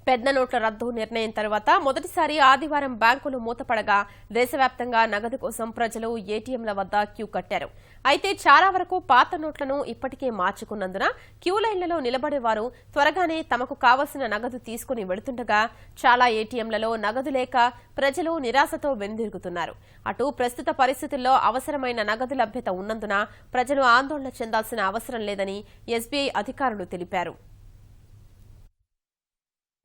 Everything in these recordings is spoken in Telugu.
పెద్ద నోట్ల రద్దు నిర్ణయం తర్వాత మొదటిసారి ఆదివారం బ్యాంకులు మూతపడగా దేశవ్యాప్తంగా నగదు కోసం ప్రజలు ఏటీఎంల వద్ద క్యూ కట్టారు. అయితే చాలా వరకు పాత నోట్లను ఇప్పటికే మార్చుకున్నందున క్యూ లైన్లలో నిలబడేవారు త్వరగానే తమకు కావలసిన నగదు తీసుకుని వెళుతుండగా చాలా ఏటీఎంలలో నగదు లేక ప్రజలు నిరాశతో వెనుదిరుగుతున్నారు. అటు ప్రస్తుత పరిస్థితుల్లో అవసరమైన నగదు లభ్యత ఉన్నందున ప్రజలు ఆందోళన చెందాల్సిన అవసరం లేదని ఎస్బీఐ అధికారులు తెలిపారు.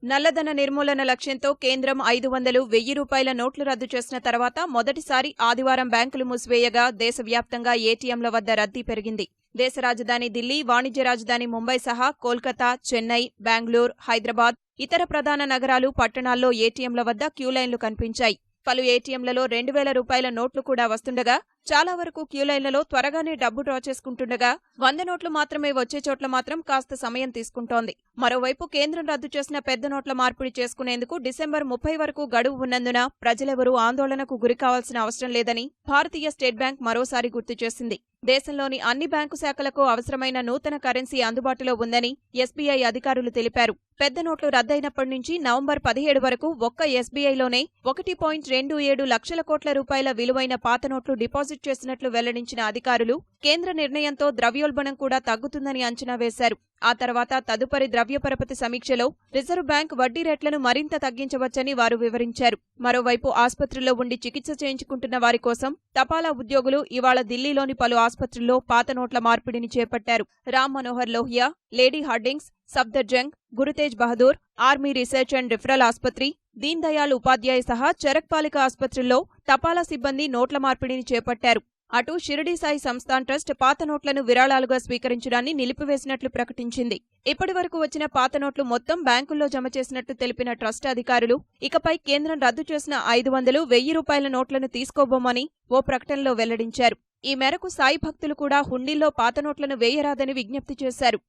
నల్లధన నిర్మూలన లక్ష్యంతో కేంద్రం 500, 1000 రూపాయల నోట్లు రద్దు చేసిన తర్వాత మొదటిసారి ఆదివారం బ్యాంకులు మూసివేయగా దేశవ్యాప్తంగా ఏటీఎంల వద్ద రద్దీ పెరిగింది. దేశ రాజధాని ఢిల్లీ, వాణిజ్య రాజధాని ముంబై సహా కోల్కతా, చెన్నై, బెంగళూరు, హైదరాబాద్, ఇతర ప్రధాన నగరాలు, పట్టణాల్లో ఏటీఎంల వద్ద క్యూలైన్లు కనిపించాయి. పలు ఏటీఎంలలో 2000 రూపాయల నోట్లు కూడా వస్తుండగా చాలా వరకు క్యూలైన్లలో త్వరగానే డబ్బు డ్రా చేసుకుంటుండగా 100 నోట్లు మాత్రమే వచ్చే చోట్ల మాత్రం కాస్త సమయం తీసుకుంటోంది. మరోవైపు కేంద్రం రద్దు చేసిన పెద్ద నోట్ల మార్పిడి చేసుకునేందుకు డిసెంబర్ 30 వరకు గడువు ఉన్నందున ప్రజలెవరూ ఆందోళనకు గురికావాల్సిన అవసరం లేదని భారతీయ స్టేట్ బ్యాంక్ మరోసారి గుర్తు చేసింది. దేశంలోని అన్ని బ్యాంకు శాఖలకు అవసరమైన నూతన కరెన్సీ అందుబాటులో ఉందని ఎస్బీఐ అధికారులు తెలిపారు. పెద్ద నోట్లు రద్దయినప్పటి నుంచి నవంబర్ 17 వరకు ఒక్క ఎస్బీఐలోనే 1.27 లక్షల కోట్ల రూపాయల విలువైన పాత నోట్లు డిపాజిట్ చేసినట్లు వెల్లడించిన అధికారులు కేంద్ర నిర్ణయంతో ద్రవ్యోల్బణం కూడా తగ్గుతుందని అంచనా వేశారు. ఆ తర్వాత తదుపరి ద్రవ్యపరపతి సమీక్షలో రిజర్వ్ బ్యాంక్ వడ్డీ రేట్లను మరింత తగ్గించవచ్చని వారు వివరించారు. మరోవైపు ఆస్పత్రుల్లో ఉండి చికిత్స చేయించుకుంటున్న వారి కోసం తపాలా ఉద్యోగులు ఇవాళ ఢిల్లీలోని పలు ఆస్పత్రుల్లో పాత నోట్ల మార్పిడిని చేపట్టారు. Ram Manohar Lohia, lady Hardings, Safdarjung, Gurutej Bahadur, army research and referral ఆస్పత్రి, దీన్ దయాళ్ ఉపాధ్యాయ సహా చరక్ పాలిక ఆస్పత్రుల్లో తపాలా సిబ్బంది నోట్ల మార్పిడిని చేపట్టారు. అటు షిరిడీ సాయి సంస్థాన్ ట్రస్ట్ పాత నోట్లను విరాళాలుగా స్వీకరించడాన్ని నిలిపివేసినట్లు ప్రకటించింది. ఇప్పటివరకు వచ్చిన పాత నోట్లు మొత్తం బ్యాంకుల్లో జమ చేసినట్టు తెలిపిన ట్రస్ట్ అధికారులు ఇకపై కేంద్రం రద్దు చేసిన 500, 1000 రూపాయల నోట్లను తీసుకోబోమని ఓ ప్రకటనలో వెల్లడించారు. ఈ మేరకు సాయి భక్తులు కూడా హుండీల్లో పాత నోట్లను వేయరాదని విజ్ఞప్తి చేశారు.